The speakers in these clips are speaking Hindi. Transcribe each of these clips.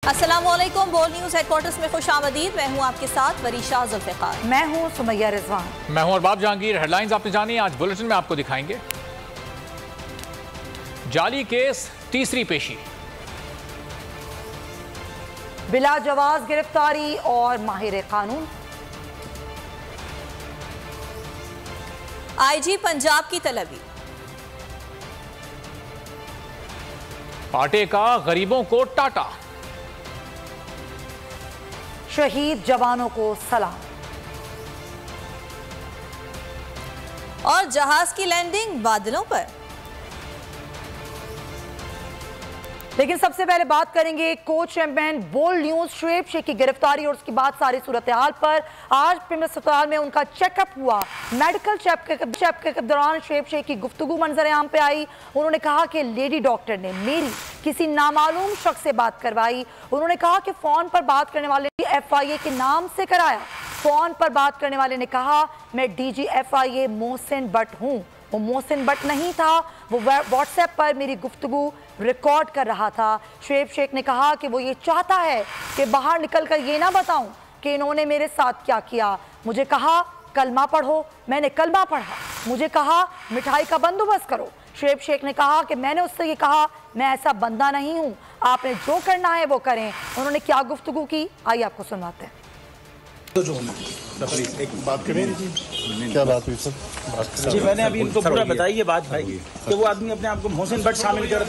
अस्सलामुअलैकुम। बोल न्यूज़ हेडक्वार्टर्स में खुशामदीद। मैं हूं आपके साथ वरीशा जुल्फ़िकार। मैं हूं सुमैया रिजवान। मैं हूं अरबाब जहांगीर। हेडलाइंस आपने जानी, आज बुलेटिन में आपको दिखाएंगे। जाली केस तीसरी पेशी, बिला जवाज गिरफ्तारी और माहिर कानून। आईजी पंजाब की तलबी, पाटे का गरीबों को टाटा, शहीद जवानों को सलाम और जहाज की लैंडिंग बादलों पर। लेकिन सबसे पहले बात करेंगे को चैंपियन बोल न्यूज शुएब शेख की गिरफ्तारी और उसके बाद सारी सूरत हाल पर। आज पिंड अस्पताल में उनका चेकअप हुआ। मेडिकल चेकअप के दौरान शुएब शेख की गुफ्तगू मंजर आम पे आई। उन्होंने कहा कि लेडी डॉक्टर ने मेरी किसी नामालूम शख्स से बात करवाई। उन्होंने कहा कि फोन पर बात करने वाले FIA के नाम से कराया। फोन पर बात करने वाले ने कहा मैं DG FIA मोहसिन बट हूँ। वो मोहसिन बट नहीं था, वो व्हाट्सएप पर मेरी गुफ्तगू रिकॉर्ड कर रहा था। शुएब शेख ने कहा कि वो ये चाहता है कि बाहर निकल कर ये ना बताऊं कि इन्होंने मेरे साथ क्या किया। मुझे कहा कलमा पढ़ो, मैंने कलमा पढ़ा। मुझे कहा मिठाई का बंदोबस्त करो। शुएब शेख ने कहा कि मैंने उससे ये कहा मैं ऐसा बंदा नहीं हूँ, आपने जो करना है वो करें। उन्होंने क्या गुफ्तगू की, आइए आपको सुनवाते हैं। प्लीज एक बात करें जी, क्या बात हुई सर? जी मैंने अभी इनको पूरा बताई ये बात भाई कि वो आदमी अपने आप को मोहसिन बट शामिल कर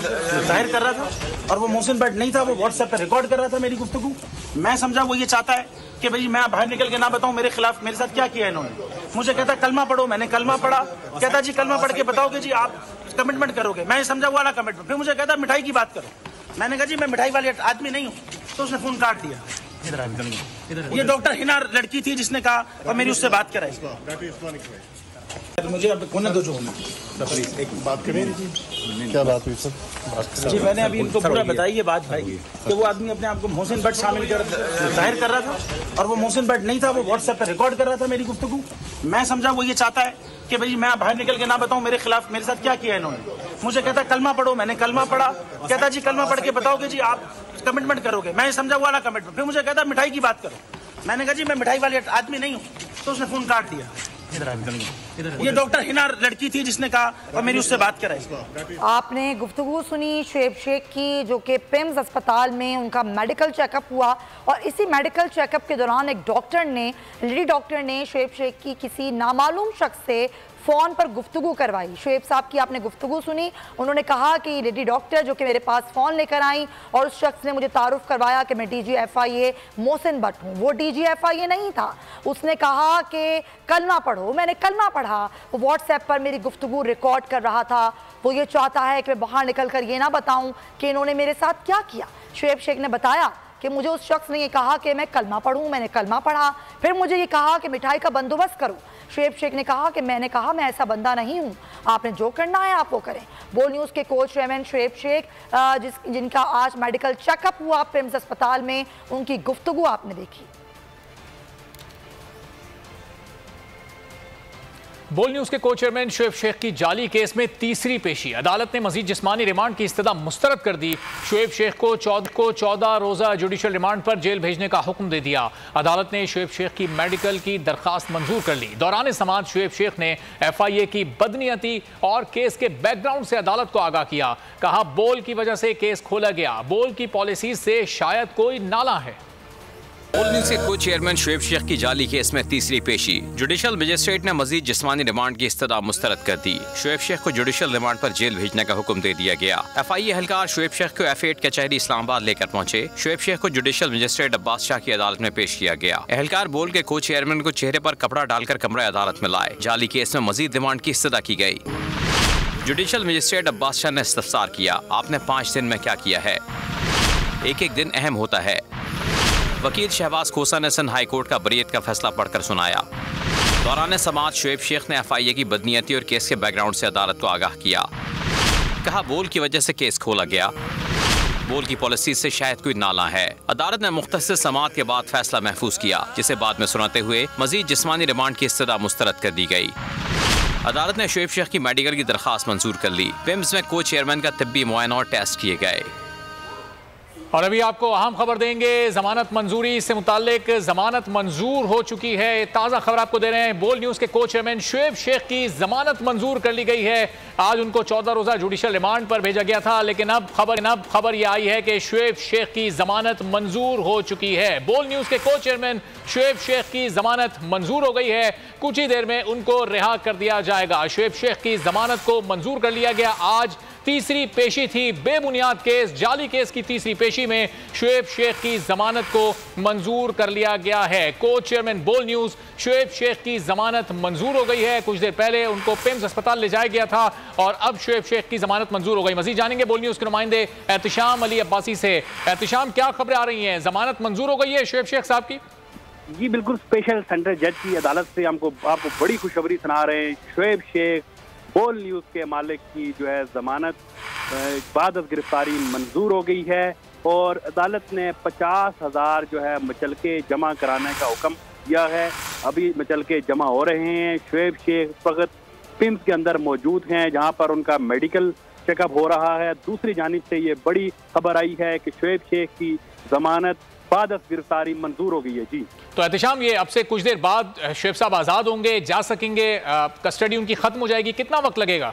जाहिर कर रहा था और वो मोहसिन बट नहीं था, वो व्हाट्सएप पर रिकॉर्ड कर रहा था मेरी गुफ्तगू। मैं समझा वो ये चाहता है कि भाई मैं बाहर निकल के ना बताऊं मेरे खिलाफ मेरे साथ क्या किया इन्होंने। मुझे कहता कलमा पढ़ो, मैंने कलमा पढ़ा। कहता जी कलमा पढ़ के बताओगे जी आप कमिटमेंट करोगे। मैं समझा वाला कमिटमेंट। फिर मुझे कहता मिठाई की बात करो। मैंने कहा जी मैं मिठाई वाले आदमी नहीं हूँ। तो उसने फोन काट दिया। ये डॉक्टर हिना लड़की थी जिसने कहा और मेरी उससे बात कराई। मुझे अब होने दो जो होना। प्लीज एक बात करें जी, क्या बात हुई सर? जी मैंने अभी इनको पूरा बताई ये बात भाई कि वो आदमी अपने आप को मोहसिन बट शामिल कर जाहिर कर रहा था और वो मोहसिन बट नहीं था, वो व्हाट्सएप पर रिकॉर्ड कर रहा था मेरी गुफ्तगू। मैं समझा वो ये चाहता है कि भाई मैं बाहर निकल के ना बताऊं मेरे खिलाफ मेरे साथ क्या किया इन्होंने। मुझे कहता कलमा पढ़ो, मैंने कलमा पढ़ा। कहता जी कलमा पढ़ के बताओगे जी आप कमिटमेंट करोगे। मैं समझा वाला कमिटमेंट। फिर मुझे कहता मिठाई की बात करो। मैंने कहा जी मैं मिठाई वाले आदमी नहीं हूँ। तो उसने फोन काट दिया। ये डॉक्टर हिना लड़की थी जिसने कहा और मेरी उससे बात कराई। आपने गुफ्तगू सुनी शुएब शेख की, जो कि पिम्स अस्पताल में उनका मेडिकल चेकअप हुआ और इसी मेडिकल चेकअप के दौरान एक डॉक्टर ने, लेडी डॉक्टर ने शुएब शेख की किसी नामालूम शख्स से फ़ोन पर गुफ्तगू करवाई। शुएब साहब की आपने गुफ्तगू सुनी। उन्होंने कहा कि लेडी डॉक्टर जो कि मेरे पास फ़ोन लेकर आई और उस शख्स ने मुझे तारुफ करवाया कि मैं DG FIA मोहसिन बट हूँ। वो DG FIA नहीं था। उसने कहा कि कलमा पढ़ो, मैंने कलमा पढ़ा। वो व्हाट्सएप पर मेरी गुफ्तगू रिकॉर्ड कर रहा था। वो ये चाहता है कि मैं बाहर निकल कर ये ना बताऊँ कि इन्होंने मेरे साथ क्या किया। शुएब शेख ने बताया कि मुझे उस शख्स ने ये कहा कि मैं कलमा पढ़ूँ, मैंने कलमा पढ़ा। फिर मुझे ये कहा कि मिठाई का बंदोबस्त करो। शुएब शेख ने कहा कि मैंने कहा मैं ऐसा बंदा नहीं हूँ, आपने जो करना है आप वो करें। बोल न्यूज़ के को चेयरमैन शुएब शेख जिनका आज मेडिकल चेकअप हुआ पिम्स अस्पताल में, उनकी गुफ्तगू आपने देखी। बोल न्यूज के को चेयरमैन शुएब शेख की जाली केस में तीसरी पेशी। अदालत ने मजीद जिस्मानी रिमांड की इस्तदा मुस्तरद कर दी। शुएब शेख को 14 रोजा जुडिशल रिमांड पर जेल भेजने का हुक्म दे दिया। अदालत ने शुएब शेख की मेडिकल की दरखास्त मंजूर कर ली। दौरान समाअत शुएब शेख ने FIA की बदनीयती और केस के बैकग्राउंड से अदालत को आगाह किया। कहा बोल की वजह से केस खोला गया, बोल की पॉलिसी से शायद कोई नाला है। बोल न्यूज़ के को चेयरमैन शुएब शेख की जाली केस में तीसरी पेशी। जुडिशल मजिस्ट्रेट ने मजीद जिस्मानी रिमांड की इस्तदा मुस्तरद कर दी। शुएब शेख को जुडिशल रिमांड पर जेल भेजने का हुक्म दे दिया गया। FIA एहलकार शुएब शेख को F8 कचहरी इस्लामाबाद लेकर पहुंचे। शुएब शेख को जुडिशल मजिस्ट्रेट अब्बास शाह की अदालत में पेश किया गया। एहलकार बोल के को चेयरमैन को चेहरे पर कपड़ा डालकर कमरा अदालत में लाए। जाली केस में मजीद रिमांड की इस्तदा की गई। जुडिशल मजिस्ट्रेट अब्बास शाह ने इस्तफसार किया, आपने 5 दिन में क्या किया है? एक एक दिन अहम होता है। वकील शहबाज खोसा ने सन हाई कोर्ट का बरीयत का फैसला पढ़कर सुनाया। दौरान समाअत शुएब शेख ने FIA की बदनीयती और केस के बैकग्राउंड से अदालत को आगाह किया। कहा बोल की वजह से केस खोला गया, बोल की पॉलिसी से शायद कोई नाला है। अदालत ने मुख्तसर समाअत के बाद फैसला महफूज किया, जिसे बाद में सुनाते हुए मजीद जिस्मानी रिमांड की इस्तदा मुस्तरद कर दी गई। अदालत ने शुएब शेख की मेडिकल की दरखास्त मंजूर कर ली। पिम्स में को चेयरमैन का तिब्बी मुआयना और टेस्ट किए गए। और अभी आपको अहम खबर देंगे, जमानत मंजूरी से मुतालिक जमानत मंजूर हो चुकी है। ताज़ा खबर आपको दे रहे हैं, बोल न्यूज़ के को चेयरमैन शुएब शेख की जमानत मंजूर कर ली गई है। आज उनको 14 रोज़ा जुडिशल रिमांड पर भेजा गया था, लेकिन अब खबर यह आई है कि शुएब शेख की जमानत मंजूर हो चुकी है। बोल न्यूज़ के को चेयरमैन शुएब शेख की जमानत मंजूर हो गई है। कुछ ही देर में उनको रिहा कर दिया जाएगा। शुएब शेख की जमानत को मंजूर कर लिया गया। आज तीसरी पेशी थी, बेबुनियाद केस, जाली केस की तीसरी पेशी में शुएब शेख की जमानत को मंजूर कर लिया गया है। को चेयरमैन बोल न्यूज़, शुएब शेख की जमानत मंजूर हो गई है। कुछ देर पहले उनको पिम्स अस्पताल ले जाया गया था और अब शुएब शेख की जमानत मंजूर हो गई। मजीद जानेंगे बोल न्यूज़ के नुमाइंदे एहतिशाम अली अब्बासी से। एहतिशाम, क्या खबरें आ रही हैं? जमानत मंजूर हो गई है शुएब शेख साहब की? जी बिल्कुल, स्पेशल सेंट्रल जज की अदालत से आपको बड़ी खुशखबरी सुना रहे हैं। शुएब शेख बोल न्यूज़ के मालिक की जो है जमानत बाद गिरफ्तारी मंजूर हो गई है और अदालत ने 50,000 जो है मचलके जमा कराने का हुक्म दिया है। अभी मचलके जमा हो रहे हैं। शुएब शेख इस वक्त पिम्स के अंदर मौजूद हैं, जहां पर उनका मेडिकल चेकअप हो रहा है। दूसरी जानिब से ये बड़ी खबर आई है कि शुएब शेख की जमानत बाद गिरफ्तारी मंजूर हो गई है। जी तो एहतिशाम, ये अब से कुछ देर बाद शुएब साहब आज़ाद होंगे, जा सकेंगे, कस्टडी उनकी खत्म हो जाएगी, कितना वक्त लगेगा?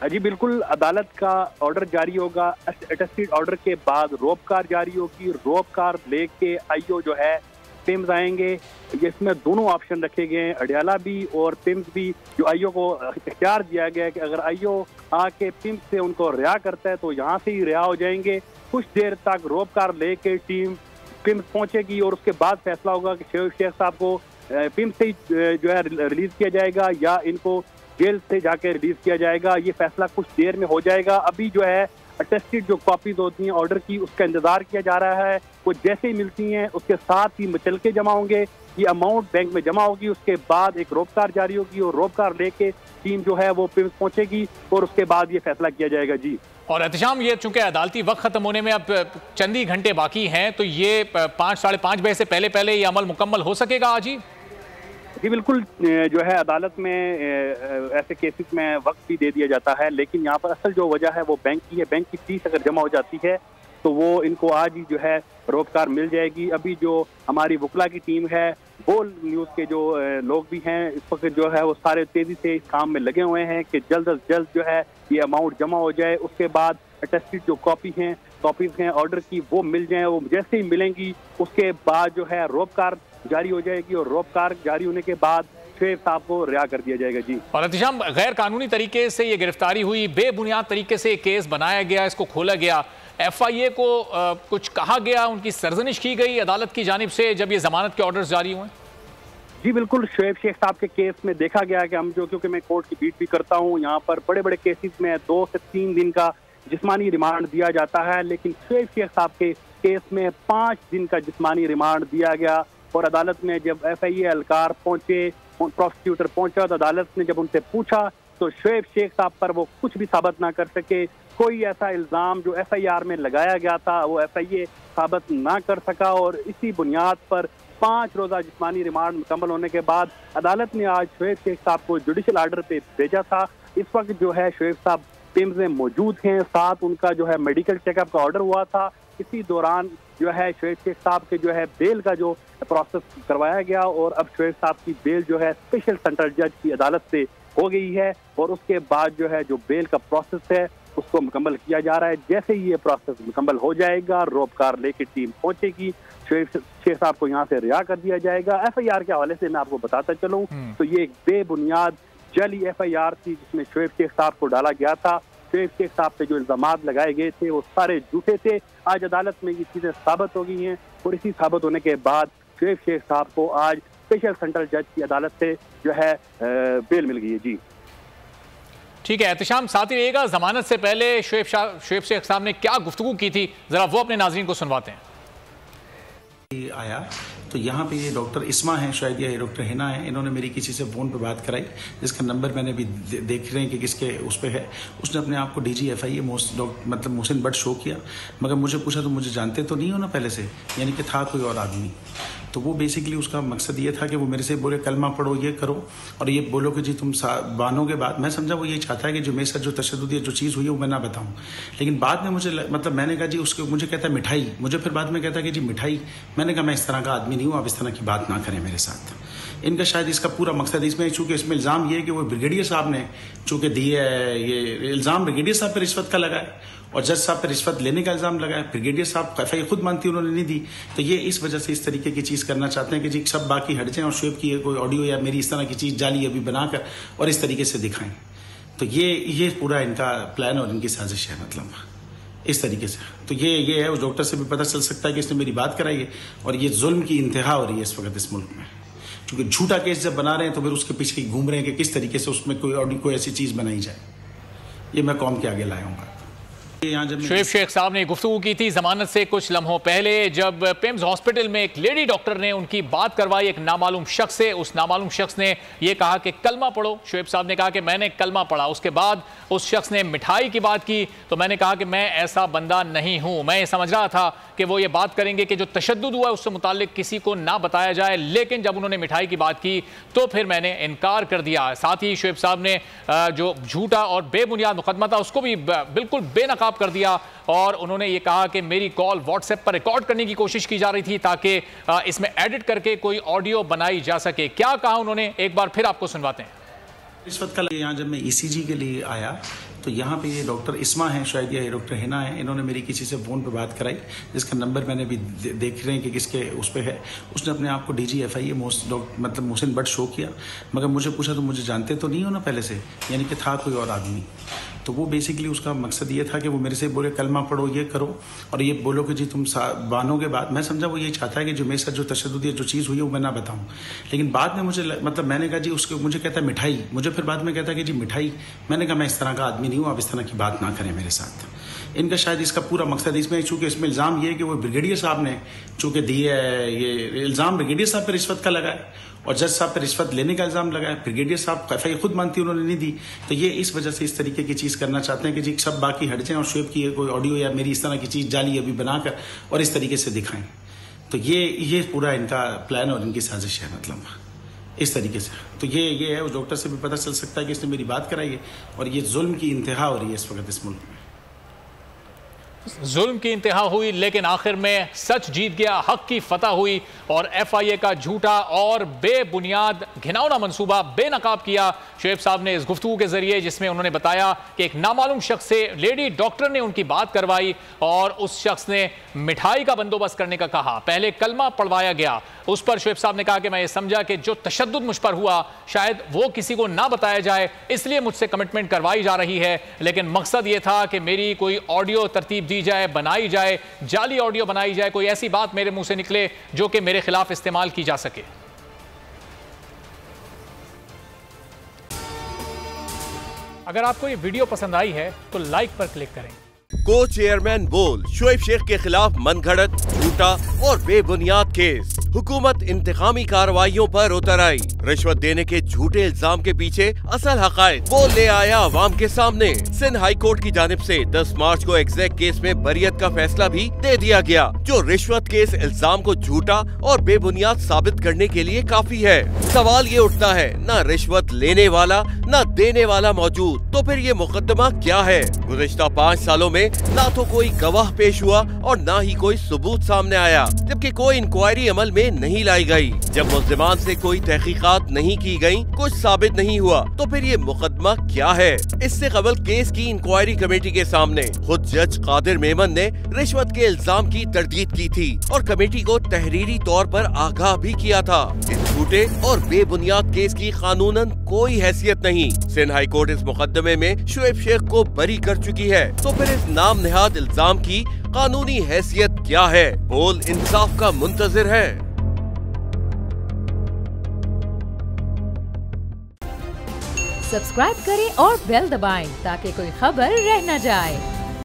जी बिल्कुल, अदालत का ऑर्डर जारी होगा। अटेस्टेड ऑर्डर के बाद रोपकार जारी होगी। रोपकार लेके आईओ जो है पिम्स आएंगे। इसमें दोनों ऑप्शन रखे गए हैं, अडियाला भी और पिम्स भी। जो आईओ को इख्तियार दिया गया है कि अगर आईओ आके पिम्स से उनको रिहा करता है तो यहाँ से ही रिहा हो जाएंगे। कुछ देर तक रोपकार लेके टीम पिम्स पहुंचेगी और उसके बाद फैसला होगा कि शुएब शेख साहब को पिम्स से ही जो है रिलीज किया जाएगा या इनको जेल से जाके रिलीज किया जाएगा। ये फैसला कुछ देर में हो जाएगा। अभी जो है अटेस्टेड जो कॉपीज होती हैं ऑर्डर की, उसका इंतजार किया जा रहा है। वो जैसे ही मिलती हैं उसके साथ ही मचलके जमा होंगे, ये अमाउंट बैंक में जमा होगी। उसके बाद एक रोपकार जारी होगी और रोपकार लेके टीम जो है वो पिम्स पहुंचेगी और उसके बाद ये फैसला किया जाएगा। जी और एहतिशाम, ये चूंकि अदालती वक्त खत्म होने में अब चंद ही घंटे बाकी हैं, तो ये 5 साढ़े 5 बजे से पहले ये अमल मुकम्मल हो सकेगा आज ही? जी बिल्कुल, जो है अदालत में ऐसे केसेस में वक्त भी दे दिया जाता है, लेकिन यहाँ पर असल जो वजह है वो बैंक की है। बैंक की फीस अगर जमा हो जाती है तो वो इनको आज ही जो है रोजगार मिल जाएगी। अभी जो हमारी वकला की टीम है, बोल न्यूज़ के जो लोग भी हैं, इस वक्त जो है वो सारे तेजी से इस काम में लगे हुए हैं कि जल्द अज जल्द जो है ये अमाउंट जमा हो जाए। उसके बाद अटेस्टेड जो कॉपीज हैं ऑर्डर की वो मिल जाएं। वो जैसे ही मिलेंगी उसके बाद जो है रोपकार जारी हो जाएगी और रोपकार जारी होने के बाद शुएब साहब को रिहा कर दिया जाएगा। जी और एहतिशाम, गैर कानूनी तरीके से ये गिरफ्तारी हुई, बेबुनियाद तरीके से केस बनाया गया, इसको खोला गया, FIA को कुछ कहा गया, उनकी सरजनिश की गई अदालत की जानिब से जब ये जमानत के ऑर्डर्स जारी हुए? जी बिल्कुल, शुएब शेख साहब के केस में देखा गया कि हम जो, क्योंकि मैं कोर्ट की बीट भी करता हूँ, यहाँ पर बड़े बड़े केसेस में 2 से 3 दिन का जिस्मानी रिमांड दिया जाता है, लेकिन शुएब शेख साहब के केस में 5 दिन का जिस्मानी रिमांड दिया गया। और अदालत में जब FIA एहलकार पहुंचे, प्रोसिक्यूटर पहुंचा, तो अदालत ने जब उनसे पूछा तो शुएब शेख साहब पर वो कुछ भी साबित ना कर सके। कोई ऐसा इल्ज़ाम जो FIR में लगाया गया था वो FIA साबित ना कर सका और इसी बुनियाद पर 5 रोज़ा जिस्मानी रिमांड मुकम्मल होने के बाद अदालत ने आज शुएब शेख साहब को जुडिशल आर्डर पे भेजा था। इस वक्त जो है शुएब साहब पिम्स में मौजूद हैं, साथ उनका जो है मेडिकल चेकअप का ऑर्डर हुआ था। इसी दौरान जो है शुएब शेख साहब के जो है बेल का जो प्रोसेस करवाया गया और अब शुएब साहब की बेल जो है स्पेशल सेंट्रल जज की अदालत से हो गई है और उसके बाद जो है जो बेल का प्रोसेस है उसको मुकम्मल किया जा रहा है। जैसे ही ये प्रोसेस मुकम्मल हो जाएगा, रोपकार लेके टीम पहुंचेगी, शुएब शेख साहब को यहाँ से रिहा कर दिया जाएगा। FIR के हवाले से मैं आपको बताता चलूँ तो ये एक बेबुनियाद जाली FIR थी जिसमें शुएब शेख साहब को डाला गया था। शुएब शेख साहब पे जो इल्जामात लगाए गए थे वो सारे झूठे थे। आज अदालत में ये चीज़ें साबित हो गई हैं और इसी साबित होने के बाद शुएब शेख साहब को आज स्पेशल सेंट्रल जज की अदालत से जो है बेल मिल गई है। जी ठीक है एहतिशाम, साथ ही रहेगा, जमानत से पहले शुएब शेख साहब ने क्या गुफ्तगू की थी, जरा वो अपने नाज़रीन को सुनवाते हैं। आया तो यहाँ पे ये डॉक्टर इस्मा है शायद, या ये डॉक्टर हिना है, इन्होंने मेरी किसी से फ़ोन पे बात कराई जिसका नंबर मैंने भी देख रहे हैं कि किसके उस पर है। उसने अपने आप को DG FIA मतलब मोहसिन बट शो किया, मगर मुझे पूछा तो मुझे जानते तो नहीं हो ना पहले से, यानी कि था कोई और आदमी। तो वो बेसिकली उसका मकसद ये था कि वो मेरे से बोले कलमा पढ़ो, ये करो और ये बोलो कि जी तुम बानोगे बात। मैं समझा वो ये चाहता है कि जो मेरे साथ जो तशद्दुद या जो चीज़ हुई है वो मैं ना बताऊं। लेकिन बाद में मुझे मतलब मैंने कहा जी उसको, मुझे कहता है मिठाई, मुझे फिर बाद में कहता है कि जी मिठाई। मैंने कहा मैं इस तरह का आदमी नहीं हूँ, आप इस तरह की बात ना करें मेरे साथ। इनका शायद इसका पूरा मकसद इसमें, चूँकि इसमें इल्ज़ाम ये है कि वो ब्रिगेडियर साहब ने चूँकि दिए है, ये इल्ज़ाम ब्रिगेडियर साहब पर रिश्वत का लगा है और जज साहब पर रिश्वत लेने का इल्ज़ाम लगा है। ब्रिगेडियर साहब FIA खुद मानती उन्होंने नहीं दी, तो ये इस वजह से इस तरीके की चीज़ करना चाहते हैं कि जी सब बाकी हट जाएं और शुएब की कोई ऑडियो या मेरी इस तरह की चीज़ जाली अभी बनाकर और इस तरीके से दिखाएं। तो ये पूरा इनका प्लान और इनकी साजिश है, मतलब इस तरीके से। तो ये है, उस डॉक्टर से भी पता चल सकता है कि इसने मेरी बात कराई है और ये जुल्म की इंतहा हो रही है इस वक्त इस मुल्क में। क्योंकि झूठा केस जब बना रहे हैं तो फिर उसके पीछे घूम रहे हैं कि किस तरीके से उसमें कोई ऐसी चीज़ बनाई जाए। ये मैं कौम के आगे लाया हूँ। शोएब शेख साहब ने गुफ्तगू की थी जमानत से कुछ लम्हों पहले, जब पिम्स हॉस्पिटल में एक लेडी डॉक्टर ने उनकी बात करवाई एक नामालूम शख्स से। उस नामालूम शख्स ने यह कहा कि कलमा पढ़ो। शोएब साहब ने कहा कि मैंने कलमा पढ़ा। उसके बाद उस शख्स ने मिठाई की बात की, तो मैंने कहा कि मैं ऐसा बंदा नहीं हूं। मैं ये समझ रहा था कि वो ये बात करेंगे कि जो तशद्दुद हुआ है उससे मुताल्लिक किसी को ना बताया जाए, लेकिन जब उन्होंने मिठाई की बात की तो फिर मैंने इनकार कर दिया। साथ ही शोएब साहब ने जो झूठा और बेबुनियाद मुकदमा था उसको भी बिल्कुल बेनकाब कर दिया और उन्होंने ये कहा कि मेरी कॉल व्हाट्सएप पर रिकॉर्ड करने की कोशिश की जा रही थी ताकि इसमें एडिट करके कोई ऑडियो बनाई जा सके। क्या कहा उन्होंने, एक बार फिर आपको सुनवाते हैं। इस वक्त का यहाँ जब मैं ECG के लिए आया तो यहाँ पे ये डॉक्टर इस्मा है शायद, या ये डॉक्टर हिना है, इन्होंने मेरी किसी से फ़ोन पे बात कराई जिसका नंबर मैंने भी देख रहे हैं कि किसके उस पर है। उसने अपने आप को DG FIA मतलब मोहसिन बट शो किया, मगर मुझे पूछा तो मुझे जानते तो नहीं हो ना पहले से, यानी कि था कोई और आदमी। तो वो बेसिकली उसका मकसद ये था कि वो मेरे से बोले कलमा पढ़ो, ये करो और ये बोलो कि जी तुम बानोगे बात। मैं समझा वो ये चाहता है कि जो मेरे साथ जो तशद्दुद या जो चीज़ हुई है वो मैं ना बताऊं। लेकिन बाद में मुझे मतलब मैंने कहा जी उसको, मुझे कहता है मिठाई, मुझे फिर बाद में कहता है कि जी मिठाई। मैंने कहा मैं इस तरह का आदमी नहीं हूँ, आप इस तरह की बात ना करें मेरे साथ। इनका शायद इसका पूरा मकसद इसमें, चूँकि इसमें इल्ज़ाम ये है कि वो ब्रिगेडियर साहब ने चूँकि दिए है, ये इल्ज़ाम ब्रिगेडियर साहब पर रिश्वत का लगा है और जज साहब पर रिश्वत लेने का इल्ज़ाम लगा है। ब्रिगेडियर साहब FIA खुद मानती उन्होंने नहीं दी, तो ये इस वजह से इस तरीके की चीज़ करना चाहते हैं कि जी सब बाकी हट जाएं और शुएब की कोई ऑडियो या मेरी इस तरह की चीज़ जाली अभी बनाकर और इस तरीके से दिखाएं। तो ये पूरा इनका प्लान और इनकी साजिश है, मतलब इस तरीके से। तो ये है, उस डॉक्टर से भी पता चल सकता है कि इसने मेरी बात कराई है और ये जुल्म की इंतहा हो रही है इस वक्त इस मुल्क में। जुल्म की इंतहा हुई लेकिन आखिर में सच जीत गया, हक की फतह हुई और FIA का झूठा और बेबुनियाद घिनौना मंसूबा बेनकाब किया शोएब साहब ने इस गुफ्तगू के जरिए, जिसमें उन्होंने बताया कि एक नामालूम शख्स से लेडी डॉक्टर ने उनकी बात करवाई और उस शख्स ने मिठाई का बंदोबस्त करने का कहा। पहले कलमा पढ़वाया गया, उस पर शोएब साहब ने कहा कि मैं ये समझा कि जो तशद्दुद मुझ पर हुआ शायद वो किसी को ना बताया जाए, इसलिए मुझसे कमिटमेंट करवाई जा रही है। लेकिन मकसद ये था कि मेरी कोई ऑडियो तरतीब दी जाए, बनाई जाए, जाली ऑडियो बनाई जाए, कोई ऐसी बात मेरे मुंह से निकले जो कि मेरे खिलाफ इस्तेमाल की जा सके। अगर आपको ये वीडियो पसंद आई है तो लाइक पर क्लिक करें। को चेयरमैन बोल, शोएब शेख के खिलाफ मनगढ़ंत, झूठा और बेबुनियाद केस। हुकूमत इंतकामी कार्रवाइयों पर उतर आई। रिश्वत देने के झूठे इल्जाम के पीछे असल हकायक वो ले आया अवाम के सामने। सिंध हाई कोर्ट की जानिब से 10 मार्च को एग्जैक्ट केस में बरियत का फैसला भी दे दिया गया, जो रिश्वत केस इल्जाम को झूठा और बेबुनियाद साबित करने के लिए काफी है। सवाल ये उठता है, न रिश्वत लेने वाला न देने वाला मौजूद, तो फिर ये मुकदमा क्या है? गुज़िश्ता 5 सालों में ना तो कोई गवाह पेश हुआ और ना ही कोई सबूत सामने आया, जबकि कोई इंक्वायरी अमल में नहीं लाई गई। जब मुल्ज़िमान से कोई तहकीकात नहीं की गई, कुछ साबित नहीं हुआ, तो फिर ये मुकदमा क्या है? इससे कबल केस की इंक्वायरी कमेटी के सामने खुद जज कादिर मेमन ने रिश्वत के इल्जाम की तरदीद की थी और कमेटी को तहरीरी तौर पर आगाह भी किया था। इस झूठे और बेबुनियाद केस की कानूनन कोई हैसियत नहीं। सिंध हाई कोर्ट इस मुकदमे में शोएब शेख को बरी कर चुकी है, तो फिर इस नाम नेहाद इल्जाम की कानूनी हैसियत क्या है? बोल इंसाफ का मुंतजिर है। सब्सक्राइब करें और बेल दबाएं ताकि कोई खबर रह न जाए।